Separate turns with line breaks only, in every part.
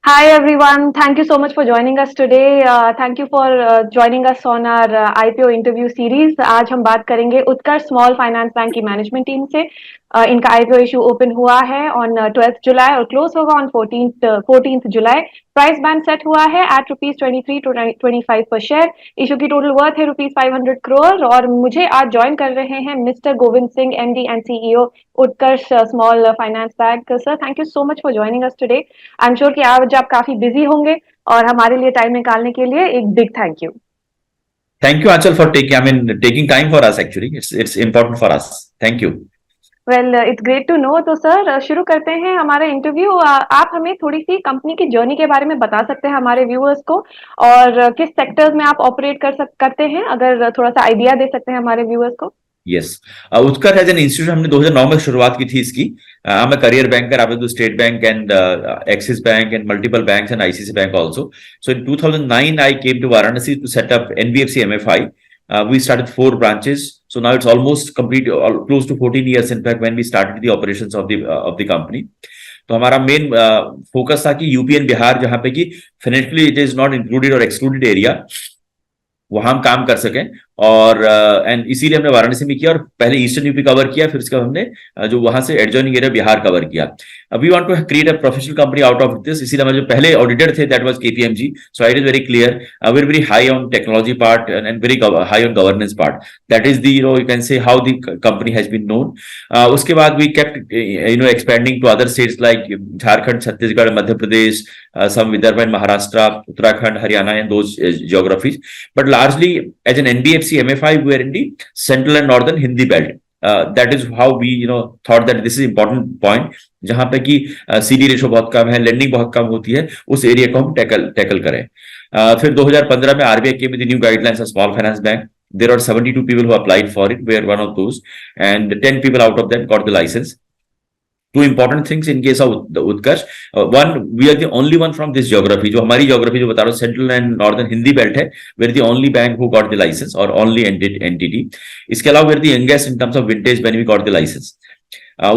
Hi everyone, thank you so much for joining us today. Thank you for joining us on our IPO interview series. आज हम बात करेंगे उत्कर्ष small finance bank की management team से। इनका IPO issue open हुआ है on 12th जुलाई और क्लोज होगा on 14th July. Price band set हुआ है एट ₹23 to 25 पर शेयर। इशू की टोटल वर्थ है ₹500 करोड़ और मुझे आज ज्वाइन कर रहे हैं mister Govind Singh, MD and CEO Utkarsh small finance bank. Sir, thank you so much for joining us today. I am sure कि आज आप काफी बिजी होंगे और हमारे लिए टाइम निकालने के लिए एक big thank you.
Thank you, Achal, for taking time for us. Actually, it's important for us. Thank you.
Well, it's great to know. तो सर, शुरू करते हैं हमारा इंटरव्यू। आप हमें थोड़ी सी कंपनी की जर्नी के बारे में बता सकते हैं हमारे व्यूअर्स को, और किस सेक्टर्स में आप ऑपरेट करते हैं, अगर थोड़ा सा आइडिया दे सकते हैं हमारे व्यूअर्स को।
Yes. Utkarsh as an institute हमने 2009 में शुरुआत की थी इसकी। I'm a career banker. I was with State Bank and Axis Bank and multiple banks and ICICI Bank also. So in 2009, I came to Varanasi to set up NBFC MFI. We started 4 branches. So now it's almost complete, close to 14 years in fact when we started the operations of the company. तो हमारा main focus था कि UP and Bihar, जहां पे कि financially it is not included और excluded area, वहां हम काम कर सकें। और एंड इसीलिए हमने वाराणसी में किया और पहले ईस्टर्न यूपी कवर किया, फिर उसके बाद हमने जो वहां से एडजॉइनिंग एरिया बिहार कवर किया। We want to create a professional company out of this. इसीलिए हमारे जो पहले ऑडिटर थे that was KPMG. So it is very clear, very very high on technology part and very high on governance part. That is the you can say how the company has been known. उसके बाद we kept expanding to other states like Jharkhand, Chhattisgarh, Madhya Pradesh, some Vidarbha and Maharashtra, Uttarakhand, Haryana, and those geographies. But largely, as an NBFC MFI, we are in the central and northern Hindi belt. That is how we, thought that this is important point. जहां पे कि CD ratio बहुत कम है, lending बहुत कम होती है, उस area को हम टैकल करें। फिर 2015 में RBI came with the new guidelines of small finance bank. There are 72 people who applied for it. We are one of those, and 10 people out of them got the license. Two important things in case of the Utkarsh. One, we are the only one from this geography. जो हमारी geography जो बता रहा हूँ central and northern Hindi belt है, we are the only bank who got the license or only entity. इसके अलावा we are the youngest in terms of vintage when we got the license.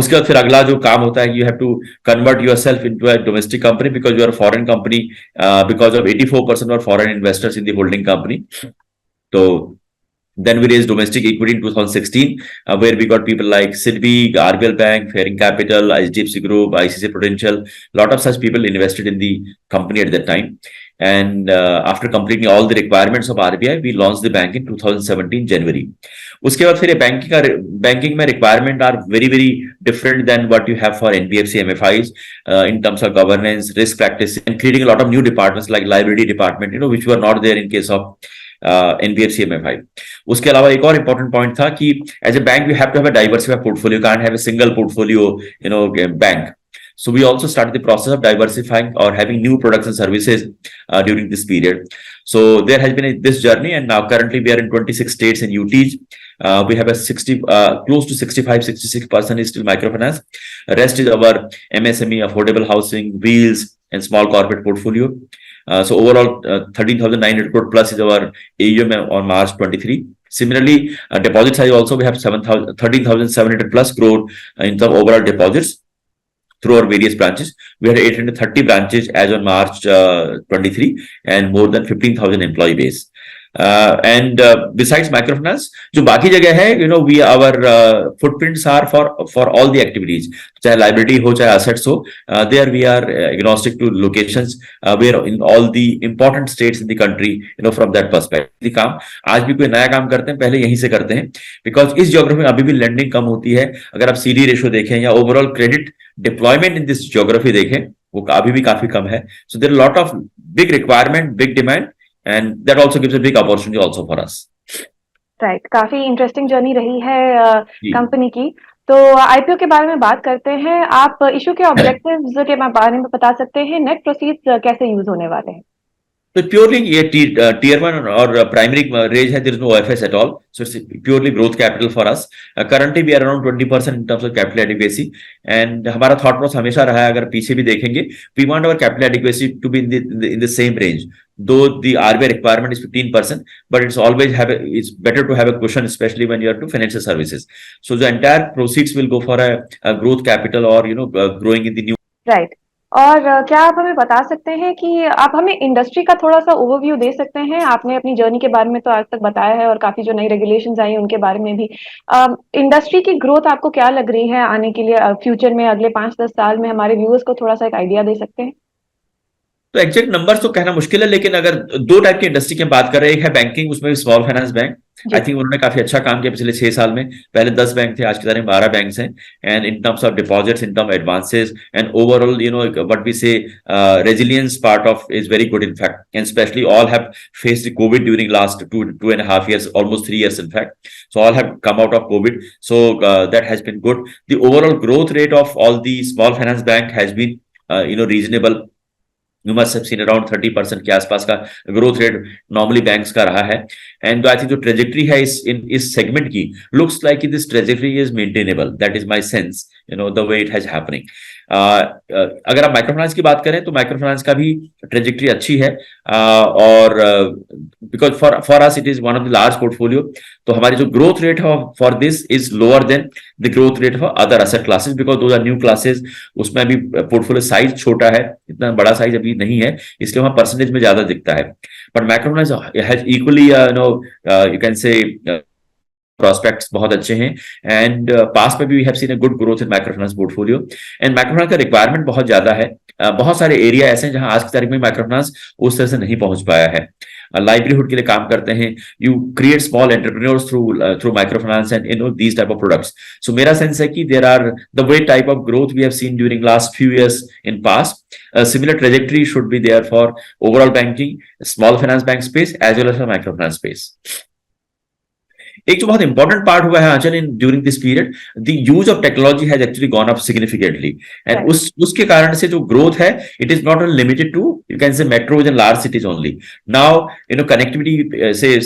उसके बाद फिर अगला जो काम होता है, you have to convert yourself into a domestic company because you are a foreign company, because of 84% are foreign investors in the holding company. So then we raised domestic equity in 2016, where we got people like Sidbi, RBL Bank, Fairing Capital, HDFC Group, ICICI Prudential. A lot of such people invested in the company at that time. And after completing all the requirements of RBI, we launched the bank in 2017 January. उसके बाद फिर banking में requirement are very very different than what you have for NBFC MFIs in terms of governance, risk practice, and creating a lot of new departments like liability department, which were not there in case of NBFC MFI. उसके अलावा एक और important point था कि as a bank we have to have a diversified portfolio. You can't have a single portfolio, bank. So we also started the process of diversifying or having new products and services during this period. So there has been this journey, and now currently we are in 26 states and UTs. We have a close to 65-66% is still microfinance. Rest is our MSME, affordable housing, wheels, and small corporate portfolio. So overall, 13,900 crore plus is our AUM on March 23. Similarly, deposit size also we have 13,700 plus crore in terms of overall deposits through our various branches. We had 830 branches as on March 23 and more than 15,000 employee base. And besides microfinance, जो बाकी जगह है, we our footprints are for all the activities. चाहे liability हो, चाहे assets हो, there we are agnostic to locations. We are in all the important states in the country, from that perspective. काम आज भी कोई नया काम करते हैं, पहले यहीं से करते हैं, because इस geography में अभी भी lending कम होती है। अगर आप CD रेशो देखें या overall credit deployment in this geography देखें, वो अभी भी काफी कम है। So there are a lot of big requirement, big demand. And that also gives a big opportunity also for us.
Right, काफी इंटरेस्टिंग जर्नी रही है कंपनी की। तो आईपीओ के बारे में बात करते हैं। आप इशू के ऑब्जेक्टिव्स के बारे में बता सकते हैं, नेट प्रोसीड्स कैसे यूज होने वाले हैं?
So purely tier 1 or primary raise, there is no OFS at all. So it's purely growth capital for us. Currently we are around 20% in terms of capital adequacy. And हमारा thought process हमेशा रहा है, अगर पीछे भी देखेंगे, we want our capital adequacy to be in the same range. Though the RBI requirement is 15%, but it's always it's better to have a cushion, especially when you are to financial services. So the entire proceeds will go for a growth capital or growing in the new.
Right. और क्या आप हमें बता सकते हैं कि आप हमें इंडस्ट्री का थोड़ा-सा ओवरव्यू दे सकते हैं? आपने अपनी जर्नी के बारे में तो आज तक बताया है और काफ़ी जो नई रेगुलेशंस आई हैं उनके बारे में भी। इंडस्ट्री की ग्रोथ आपको क्या लग रही है आने के लिए फ्यूचर में अगले 5-10 साल में हमारे व्यूअर्स को थोड़ा-सा एक आइडिया दे सकते हैं?
तो एग्जैक्ट नंबर्स तो कहना मुश्किल है, लेकिन अगर दो टाइप की इंडस्ट्री की बात कर रहे हैं, एक है बैंकिंग, उसमें भी स्मॉल फाइनेंस बैंक।
जी।
आई थिंक उन्होंने काफी अच्छा काम किया पिछले 6 साल में। पहले 10 बैंक थे, आज की तारीख में 12 बैंक हैं। And in terms of deposits, in term advances and overall, what we say, resilience part of is very good in fact, and specially all have faced Covid during last 2.5 years, almost 3 years in fact. So all have come out of COVID. So that has been good. The overall growth rate of all the small finance bank has been reasonable. You must have seen around 30% के आसपास का growth rate normally banks का रहा है। And I think जो trajectory है इस segment की, looks like this trajectory is maintainable. That is my sense, the way it has happening. अगर आप माइक्रो फाइनेंस की बात करें तो माइक्रो फाइनेंस का भी ट्रेजेक्टरी अच्छी है। और because for us it is one of the large portfolio, तो हमारी जो ग्रोथ रेट है for this is lower than the growth rate for other asset classes, because दो आर न्यू क्लासेस। उसमें अभी पोर्टफोलियो साइज छोटा है, इतना बड़ा साइज अभी नहीं है, इसलिए वहां परसेंटेज में ज्यादा दिखता है। But micro finance has equally you can say prospects बहुत अच्छे हैं। एंड पास में भी we have seen a good growth in micro finance portfolio. And micro finance का रिक्वायरमेंट बहुत ज्यादा है। बहुत सारे एरिया ऐसे हैं जहां आज की तारीख में माइक्रो फाइनेंस उस तरह से नहीं पहुंच पाया है। लाइवलीहुड के लिए काम करते हैं, you create small entrepreneurs through micro finance and these type of products. So मेरा सेंस है कि there are the way type of growth we have seen during last few years in past, similar trajectory should be there for overall banking, small finance bank space as well as micro finance space. एक जो बहुत important part हुआ है आंचल in during this period, the use of technology has actually gone up significantly. And उसके कारण से जो ग्रोथ है, it is not only limited to you can say metros and large cities only. Now connectivity से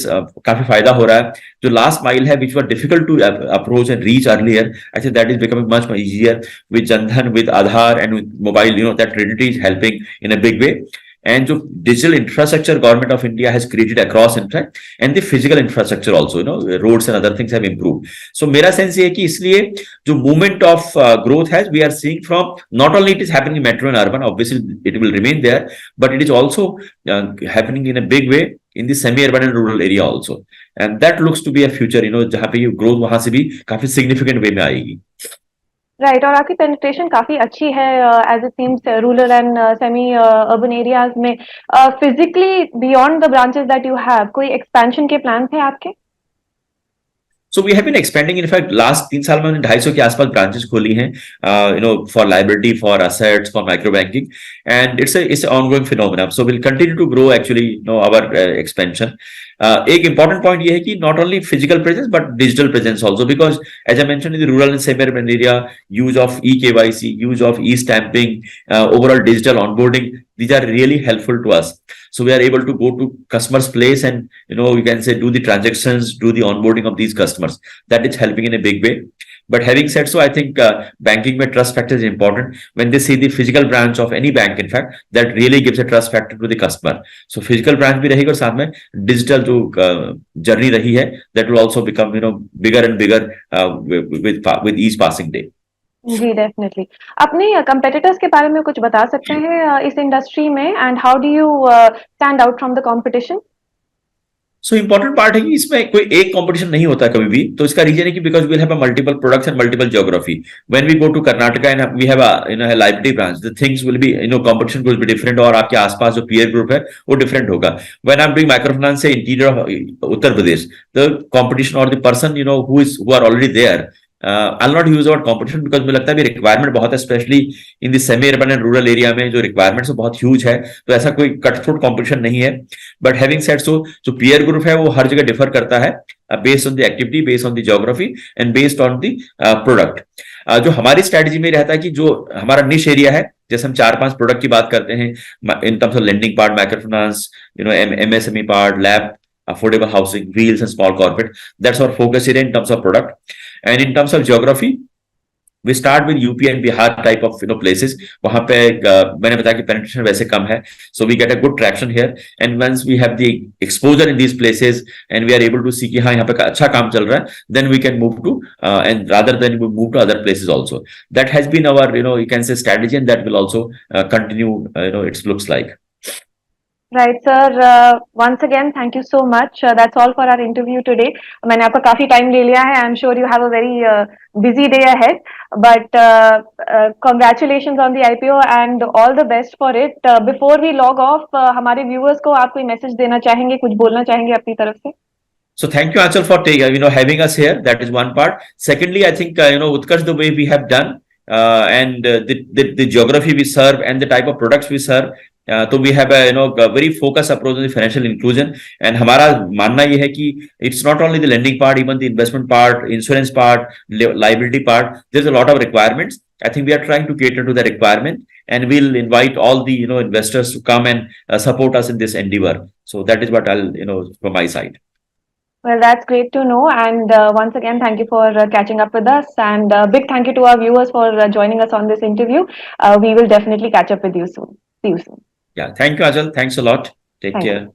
काफी फायदा हो रहा है। जो लास्ट माइल है which were difficult to approach and reach earlier, I think that is becoming much easier with Jan Dhan, with Aadhaar and with mobile, that trinity is helping in a big way. And जो digital infrastructure government of India has created across in fact, and the physical infrastructure also, roads and other things have improved. So मेरा sense ये है कि इसलिए जो movement of growth has, we are seeing from not only it is happening in metro and urban, obviously it will remain there, but it is also happening in a big way in the semi-urban and rural area also, and that looks to be a future, जहाँ पे ये growth वहां से भी काफी significant way में आएगी।
Right, और आपकी पेनिट्रेशन काफी अच्छी है as it seems rural and semi urban areas में। Physically beyond the branches that you have, कोई एक्सपेंशन के प्लान्स हैं आपके?
So we have been expanding. In fact, last 3 साल में हमने 250 के आसपास ब्रांचेस खोली हैं, for liability, for assets, for micro banking, and it's an ongoing phenomenon. So we'll continue to grow actually, our expansion. एक important point ये है कि not only physical presence but digital presence also, because as I mentioned in the rural and semi-urban area, use of eKYC, use of e-stamping, overall digital onboarding, these are really helpful to us. So we are able to go to customer's place and you can say do the transactions, do the onboarding of these customers. That is helping in a big way. But having said so, I think banking में trust factor is important. When they see the physical branch of any bank, in fact, that really gives a trust factor to the customer. So physical branch भी रहेगी और साथ में digital जो journey रही है, that will also become bigger and bigger with each passing day.
जी, definitely. अपने कंपेटिटर्स के बारे में कुछ बता सकते हैं इस इंडस्ट्री में, and how do you stand out from the competition?
So important part है कि इसमें कोई एक कंपटीशन नहीं होता कभी भी। तो इसका रीजन है कि because we'll have a multiple products and multiple geography. When we go to Karnataka and we have a liability branch, the things will be competition will be different, और आपके आसपास जो पीयर ग्रुप है वो डिफरेंट होगा। When I am doing micro finance से interior of Uttar Pradesh, the competition और the person who are already there, I'll not use the word competition because मुझे लगता है भी रिक्वायरमेंट बहुत है, specially in the semi urban and rural area में जो रिक्वायरमेंट्स बहुत ह्यूज है, तो ऐसा कोई कट थ्रोट कंपटीशन नहीं है। बट हैविंग सेड सो, जो पीयर ग्रुप है वो हर जगह डिफर करता है based on the activity, based on the geography and based on the product. जो हमारी स्ट्रेटजी में रहता है कि जो हमारा निश एरिया है, जैसे हम 4-5 प्रोडक्ट की बात करते हैं इन terms of lending part, micro finance, MSME part, lab, affordable housing, wheels and small corporate. That's our focus area in terms of product. And in terms of geography, We start with UP and Bihar type of places. वहाँ पे मैंने बताया कि penetration वैसे कम है, so we get a good traction here. And once we have the exposure in these places and we are able to see कि हाँ यहाँ पे अच्छा काम चल रहा है, then we can move to and rather than we move to other places also. That has been our you can say strategy, and that will also continue. It looks like.
Right, sir. Once again, thank you so much. That's all for our interview today. मैंने आपका काफी time ले लिया है. I'm sure you have a very busy day ahead. But congratulations on the IPO and all the best for it. Before we log off, हमारे viewers को आप कोई message देना चाहेंगे, कुछ बोलना चाहेंगे अपनी तरफ से?
So thank you, Achal, for having us here. That is one part. Secondly, I think Utkarsh, the way we have done and the geography we serve and the type of products we serve. So we have a very focused approach on the financial inclusion, and हमारा मानना ये है कि it's not only the lending part, even the investment part, insurance part, liability part. There's a lot of requirements. I think we are trying to cater to the requirement, and we'll invite all the investors to come and support us in this endeavor. So that is what I'll from my side.
Well, that's great to know. And once again, thank you for catching up with us. And big thank you to our viewers for joining us on this interview. We will definitely catch up with you soon. See you soon.
Yeah, thank you, Ajal. Thanks a lot. Take care.